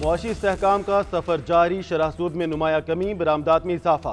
मुआशी इस्तेहकाम का सफर जारी, शरह सूद में नुमाया कमी, बरामदात में इजाफा।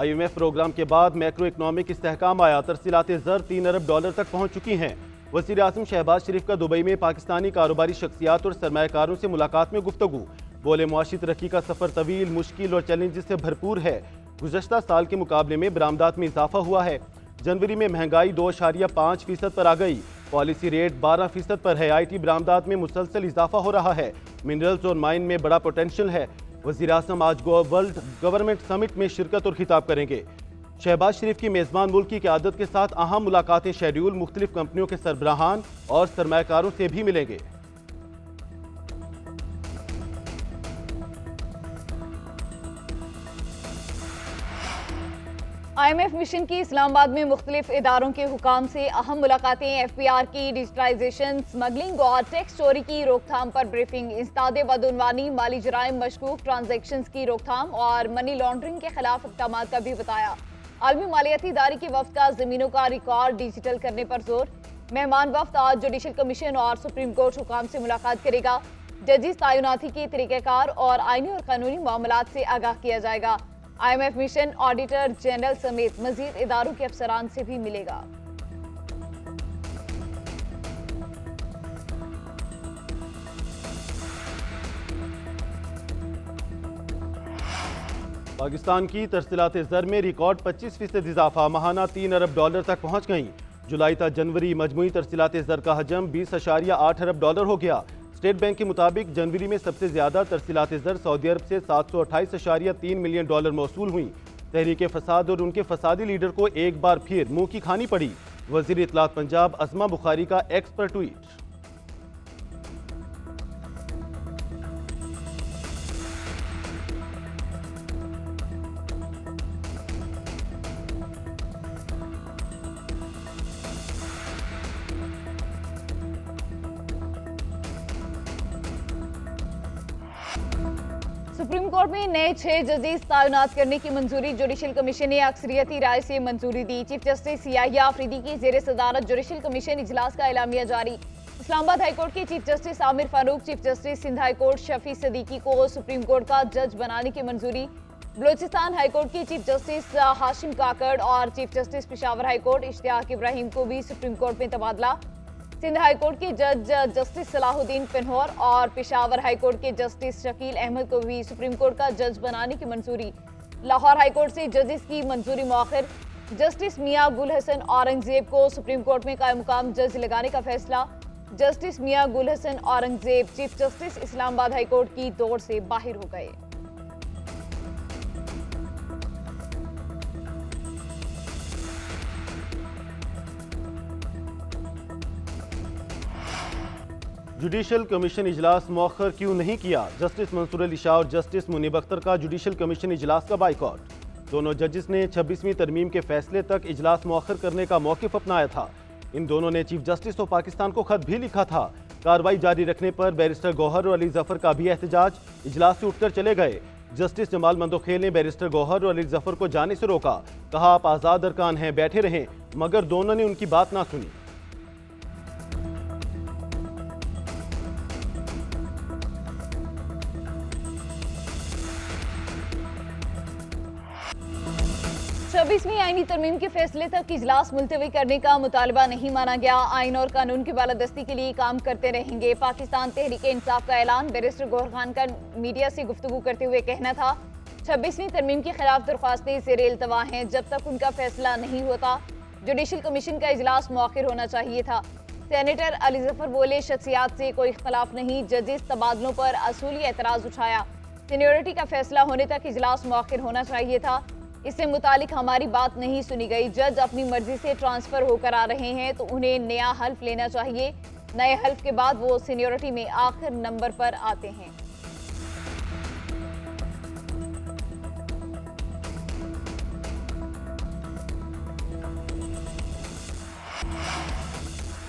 IMF प्रोग्राम के बाद मैक्रो इकनॉमिक इस्तेहकाम आया, तरसीलात ज़र $3 अरब तक पहुँच चुकी हैं। वज़ीर आज़म शहबाज शरीफ का दुबई में पाकिस्तानी कारोबारी शख्सियात और सरमायाकारों से मुलाकात में गुफ्तगू। बोले मुआशी तरक्की का सफ़र तवील, मुश्किल और चैलेंजेस से भरपूर है। गुज़श्ता साल के मुकाबले में बरामदात में इजाफा हुआ है। जनवरी में महंगाई 2.5% पर आ गई। पॉलिसी रेट 12% पर है। IT बरामदात में मुसलसल इजाफा हो रहा है। मिनरल्स और माइन में बड़ा पोटेंशियल है। वज़ीर आज़म आज वर्ल्ड गवर्नमेंट समिट में शिरकत और खिताब करेंगे। शहबाज शरीफ की मेज़बान मुल्क की क़यादत के साथ अहम मुलाकातें शेड्यूल, मुख्तलिफ कंपनियों के सरबराहान और सरमायाकारों से भी मिलेंगे। IMF मिशन की इस्लामाबाद में मुख्तलिफ इदारों के हुकाम से अहम मुलाकातें, FPR की डिजिटलाइजेशन, स्मगलिंग और टैक्स चोरी की रोकथाम पर ब्रीफिंग, इंसदादे बदउनवानी, माली जराइम, मशकूक ट्रांजेक्शन्स की रोकथाम और मनी लॉन्ड्रिंग के खिलाफ इक़दाम का भी बताया। आलमी मालियाती इदारे की वफ्द का ज़मीनों का रिकॉर्ड डिजिटल करने पर जोर। मेहमान वफ्द आज जुडिशल कमीशन और सुप्रीम कोर्ट हुकाम से मुलाकात करेगा। जजिस तैनाती के तरीक़ाकार और आइनी और कानूनी मामलात से आगाह किया जाएगा। IMF मिशन ऑडिटर जनरल समेत मजीद इदारों के अफसरान से भी मिलेगा। पाकिस्तान की तरसीलात ज़र में रिकॉर्ड 25% इजाफा, माहाना $3 अरब तक पहुँच गई। जुलाई तक जनवरी मजमूई तरसीलात ज़र का हजम $20.8 अरब हो गया। स्टेट बैंक के मुताबिक जनवरी में सबसे ज्यादा तरसीलात ज़र सऊदी अरब से $728.3 मिलियन मौसूल हुई। तहरीक फसाद और उनके फसादी लीडर को एक बार फिर मुंह की खानी पड़ी। वजीर इत्तलात पंजाब अज़मा बुखारी का एक्स पर ट्वीट। सुप्रीम कोर्ट में नए 6 जजेस तैनात करने की मंजूरी, जुडिशल कमीशन ने अक्सरियती राय से मंजूरी दी। चीफ जस्टिस याहिया आफरीदी की जेर सदारत जुडिशल कमीशन इजलास का एलामिया जारी। इस्लामाबाद हाईकोर्ट के chief justice Aamir Farooq, chief justice Sindh high court Shafi Siddiqui को सुप्रीम कोर्ट का जज बनाने की मंजूरी। बलोचिस्तान हाईकोर्ट के चीफ जस्टिस हाशिम काकड़ और chief justice Peshawar high court Ishtiaq Ibrahim को भी सुप्रीम कोर्ट में तबादला। सिंध हाईकोर्ट के जज जस्टिस सलाहुद्दीन पिन्होर और पेशावर हाईकोर्ट के जस्टिस शकील अहमद को भी सुप्रीम कोर्ट का जज बनाने की मंजूरी। लाहौर हाईकोर्ट से जजेस की मंजूरी मौखिर। जस्टिस मियां गुल हसन औरंगजेब को सुप्रीम कोर्ट में कायम मुकाम जज लगाने का फैसला। Justice Mian Gul Hassan Aurangzeb chief justice Islamabad high court की दौड़ से बाहर हो गए। जुडिशल कमीशन इजलास मौखर क्यों नहीं किया? जस्टिस मंसूर अली शाह और जस्टिस मुनीब अख्तर का जुडिशल कमीशन इजलास का बाइकॉट। दोनों जजेस ने 26वीं तरमीम के फैसले तक इजलास मौखर करने का मौक़िफ़ अपनाया था। इन दोनों ने चीफ जस्टिस ऑफ पाकिस्तान को खत भी लिखा था। कार्रवाई जारी रखने पर बैरिस्टर गौहर और अली जफर का भी एहतजाज, इजलास से उठकर चले गए। जस्टिस जमाल मंदोखेल ने बैरिस्टर गौहर और अली जफर को जाने से रोका, कहा आप आज़ाद अरकान हैं, बैठे रहें, मगर दोनों ने उनकी बात ना सुनी। छब्बीसवीं आईनी तरमीम के फैसले तक इजलास मुलतवी करने का मुतालबा नहीं माना गया। आइन और कानून की बालादस्ती के लिए काम करते रहेंगे। पाकिस्तान तहरीक इंसाफ का ऐलान। बैरिस्टर गौहर खान का मीडिया से गुफ्तगू करते हुए कहना था 26वीं तरमीम के खिलाफ दरख्वास्तें ज़ेर इल्तवा हैं, जब तक उनका फैसला नहीं होता जुडिशल कमीशन का इजलास मौखिर होना चाहिए था। सेनेटर अली जफर बोले शख्सियात से कोई इख्तलाफ नहीं, जजेस तबादलों पर असूली एतराज़ उठाया। सीनियरिटी का फैसला होने तक इजलास मौखिर होना चाहिए था, इससे मुतालिक हमारी बात नहीं सुनी गई। जज अपनी मर्जी से ट्रांसफर होकर आ रहे हैं तो उन्हें नया हल्फ लेना चाहिए। नए हल्फ के बाद वो सीनियरिटी में आखिर नंबर पर आते हैं।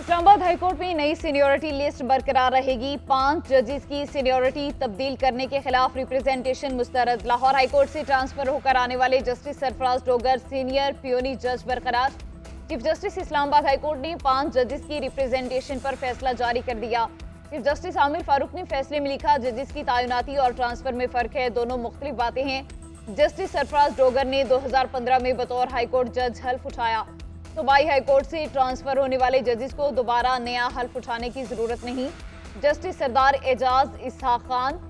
इस्लामाबाद हाईकोर्ट में नई सीनियरिटी लिस्ट बरकरार रहेगी। 5 जजेस की सीनियरिटी तब्दील करने के खिलाफ रिप्रेजेंटेशन मुस्तरद। लाहौर हाईकोर्ट से ट्रांसफर होकर आने वाले justice Sarfaraz Dogar senior peony जज बरकरार। चीफ जस्टिस इस्लामाबाद हाईकोर्ट ने 5 जजेस की रिप्रेजेंटेशन पर फैसला जारी कर दिया। चीफ जस्टिस आमिर फारूक ने फैसले में लिखा, जजेस की तैनाती और ट्रांसफर में फर्क है, दोनों मुख्तलिफ बातें हैं। जस्टिस सरफराज डोगर ने 2015 में बतौर हाईकोर्ट जज हल्फ उठाया। सूबाई हाईकोर्ट से ट्रांसफर होने वाले जजेस को दोबारा नया हल्फ उठाने की जरूरत नहीं। जस्टिस सरदार एजाज इसहाक खान,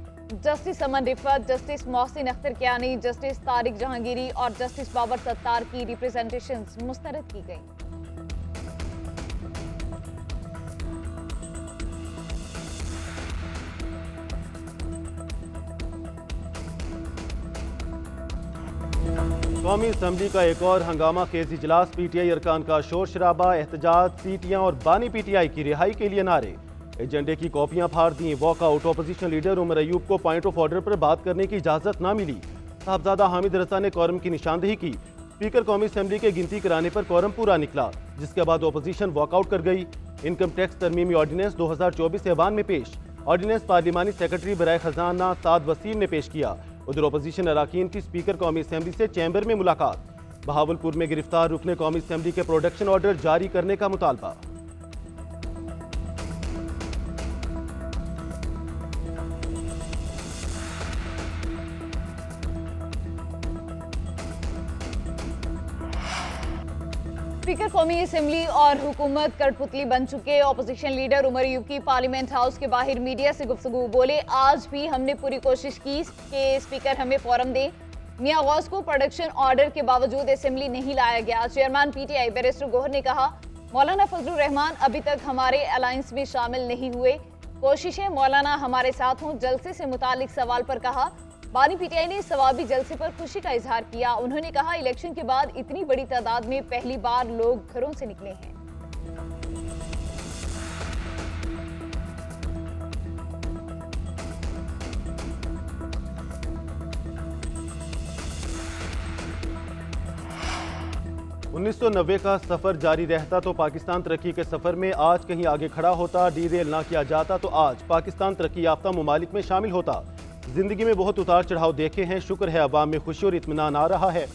जस्टिस अमन रिफत, जस्टिस मोहसिन अख्तर कियानी, जस्टिस तारिक जहांगीरी और जस्टिस बाबर सत्तार की रिप्रेजेंटेशंस मुस्तरद की गई। कौमी असम्बली का एक और हंगामा खेज इजलास, पीटीआई अरकान का शोर शराबा, एहतजाज, सीटियां और बानी पीटीआई की रिहाई के लिए नारे, एजेंडे की कॉपियां फाड़ दी, walkout. Opposition leader Omar Ayub को पॉइंट ऑफ ऑर्डर पर बात करने की इजाजत ना मिली। साहबजादा हामिद रजा ने कोरम की निशानदेही की। स्पीकर कौमी असम्बली के गिनती कराने पर कोरम पूरा निकला, जिसके बाद अपोजिशन वॉकआउट कर गई। इनकम टैक्स तरमीमी ऑर्डिनेंस 2024 ऐवान में पेश, ऑर्डिनेंस पार्लिमानी सेक्रेटरी बराए खजाना साद वसीम ने पेश किया। उधर अपोजिशन अराकीन की स्पीकर कौमी असम्बली से चैम्बर में मुलाकात। बहावलपुर में गिरफ्तार रुकने कौमी असम्बली के प्रोडक्शन ऑर्डर जारी करने का मुतालबा। स्पीकर कौमी असम्बली और हुकूमत कठपुतली बन चुके। अपोजिशन लीडर उमर अयूब की पार्लियामेंट हाउस के बाहर मीडिया से गुफ्तगू, बोले आज भी हमने पूरी कोशिश की कि स्पीकर हमें फोरम दे। मियां गौस को प्रोडक्शन ऑर्डर के बावजूद असम्बली नहीं लाया गया। चेयरमैन पीटीआई बैरिस्टर गोहर ने कहा, मौलाना फजलुर रहमान अभी तक हमारे अलायंस में शामिल नहीं हुए, कोशिशें मौलाना हमारे साथ हों। जलसे से मुतालिक सवाल पर कहा, बानी पीटीआई ने सवाबी जलसे पर खुशी का इजहार किया। उन्होंने कहा, इलेक्शन के बाद इतनी बड़ी तादाद में पहली बार लोग घरों से निकले हैं। उन्नीस सौ 1990 का सफर जारी रहता तो पाकिस्तान तरक्की के सफर में आज कहीं आगे खड़ा होता। डीरेल ना किया जाता तो आज पाकिस्तान तरक्की याफ्ता मुमालिक में शामिल होता। जिंदगी में बहुत उतार चढ़ाव देखे हैं, शुक्र है अवाम में खुशी और इत्मीनान आ रहा है।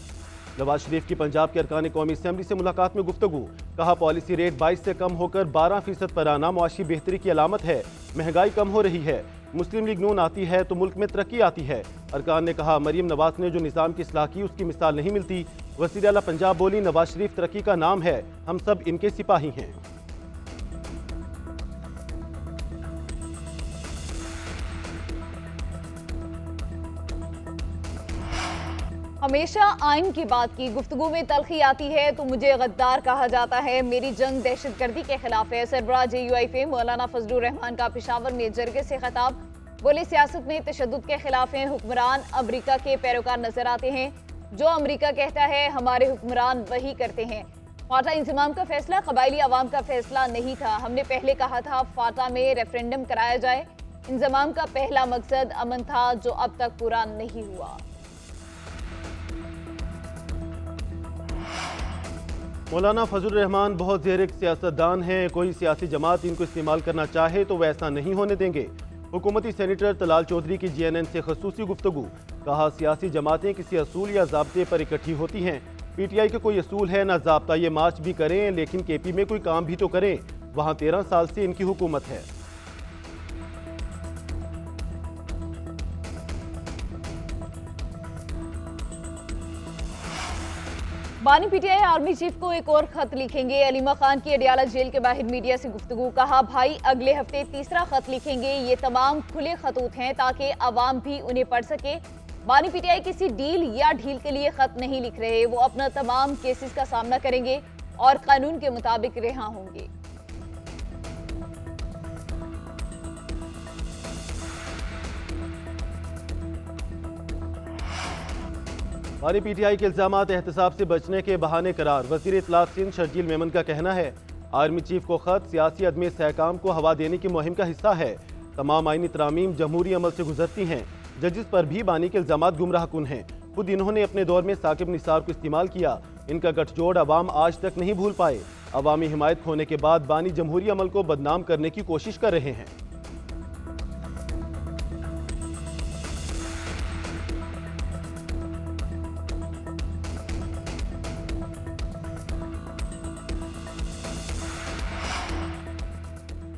नवाज शरीफ की पंजाब के अरकान कौमी असम्बली से मुलाकात में गुफ्तगू, कहा पॉलिसी रेट 22 से कम होकर 12% पर आना मुआशी बेहतरी की अलामत है। महंगाई कम हो रही है, मुस्लिम लीग नून आती है तो मुल्क में तरक्की आती है। अरकान ने कहा, मरीम नवाज ने जो निज़ाम की इस्लाह की उसकी मिसाल नहीं मिलती। वज़ीर आला पंजाब बोली, नवाज शरीफ तरक्की का नाम है, हम सब इनके सिपाही हैं। हमेशा आइन की बात की, गुफ्तगू में तलखी आती है तो मुझे गद्दार कहा जाता है। मेरी जंग दहशतगर्दी के खिलाफ है। सरबराह JUIF मौलाना फजलुर रहमान का पेशावर में जरगे से खिताब, बोले सियासत में तशद्दुद के खिलाफ हैं। हुक्मरान अमरीका के पैरोकार नजर आते हैं, जो अमरीका कहता है हमारे हुक्मरान वही करते हैं। फाटा इंजमाम का फैसला कबायली अवाम का फैसला नहीं था। हमने पहले कहा था फाटा में रेफरेंडम कराया जाए। इंजमाम का पहला मकसद अमन था, जो अब तक पूरा नहीं हुआ। मौलाना फजलुर रहमान बहुत ज़ेरिक सियासतदान हैं, कोई सियासी जमात इनको इस्तेमाल करना चाहे तो वैसा नहीं होने देंगे। हुकूमती सेनेटर तलाल चौधरी की GNN से खसूसी गुफ्तगू, कहा सियासी जमातें किसी असूल या ज़ाब्ते पर इकट्ठी होती हैं। PTI के कोई असूल है ना ज़ाब्ता, ये मार्च भी करें लेकिन KP में कोई काम भी तो करें, वहाँ 13 साल से इनकी हुकूमत है। बानी पीटीआई आर्मी चीफ को एक और खत लिखेंगे। अलीमा खान की अडियाला जेल के बाहर मीडिया से गुफ्तगू, कहा भाई अगले हफ्ते तीसरा खत लिखेंगे। ये तमाम खुले खतूत हैं ताकि अवाम भी उन्हें पढ़ सके। बानी पीटीआई किसी डील या ढील के लिए खत नहीं लिख रहे, वो अपना तमाम केसेस का सामना करेंगे और कानून के मुताबिक रिहा होंगे। बानी PTI के इल्जामात एहतसाब से बचने के बहाने करार। वज़ीर इत्तलात सिंध शर्जील मेमन का कहना है, आर्मी चीफ को खत सियासी अदम इस्तेहकाम को हवा देने की मुहिम का हिस्सा है। तमाम आईनी तरामीम जमहूरी अमल से गुजरती हैं। जजिस पर भी बानी के इल्जामात गुमराह कुन हैं। खुद इन्होंने अपने दौर में साकिब निसार को इस्तेमाल किया। इनका गठजोड़ अवाम आज तक नहीं भूल पाए। अवामी हिमायत खोने के बाद बानी जमहूरी अमल को बदनाम करने की कोशिश कर रहे हैं।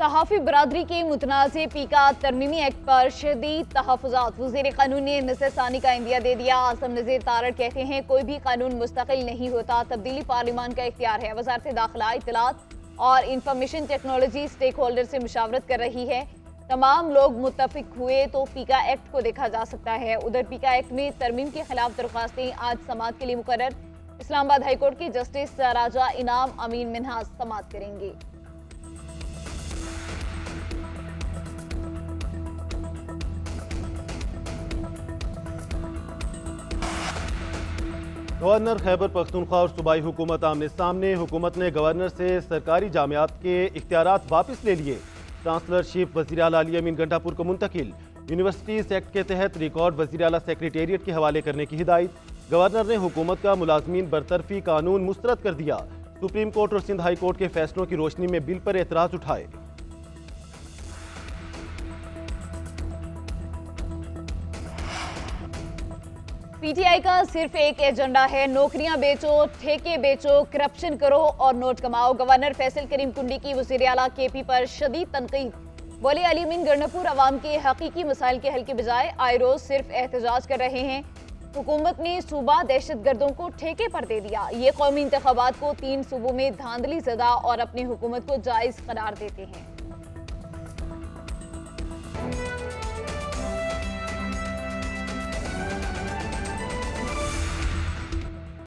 सहाफ़ी बरादरी के मुतनाज़े पीका तरमीमी एक्ट पर शदीद तहफ़्फ़ुज़ात। वज़ीर क़ानून ने नज़रसानी का इंदिया दे दिया। आज़म नज़ीर तारड़ कहते हैं कोई भी कानून मुस्तकिल नहीं होता, तब्दीली पार्लिमान का इख्तियार है। वज़ारत दाखिला इत्तलात और इंफॉर्मेशन टेक्नोलॉजी स्टेक होल्डर से मुशावरत कर रही है। तमाम लोग मुत्तफ़िक हुए तो पीका एक्ट को देखा जा सकता है। उधर पीका एक्ट में तरमीम के खिलाफ दरख्वास्तें आज समाअत के लिए मुकर्रर। इस्लामाबाद हाईकोर्ट के जस्टिस राजा इनाम अमीन मिन्हाज समाअत करेंगे। गवर्नर खैबर पख्तूनख्वा और सूबाई हुकूमत आमने सामने। हुकूमत ने गवर्नर से सरकारी जामियात के इख्तियारात वापस ले लिए। चांसलरशिप वज़ीर आला अली अमीन गंडापुर को मुंतकिल। यूनिवर्सिटीज़ एक्ट के तहत रिकॉर्ड वज़ीर आला सेक्रेटेरिएट के हवाले करने की हिदायत। गवर्नर ने हुकूमत का मुलाजमीन बरतरफी कानून मुस्तरद कर दिया। सुप्रीम कोर्ट और सिंध हाई कोर्ट के फैसलों की रोशनी में बिल पर एतराज़ उठाए। पीटीआई का सिर्फ एक एजेंडा है, नौकरियां बेचो, ठेके बेचो, करप्शन करो और नोट कमाओ। गवर्नर फैसल करीम कुंडी की वज़ीर आला केपी पर शदीद तनकीद। बोले अली अमीन गंडापुर अवाम के हकीकी मसाइल के हल के बजाय आए रोज सिर्फ एहतजाज कर रहे हैं। हुकूमत ने सूबा दहशत गर्दों को ठेके पर दे दिया। ये कौमी इंतखाबात को 3 सूबों में धांधली ज़दा और अपनी हुकूमत को जायज़ करार देते हैं।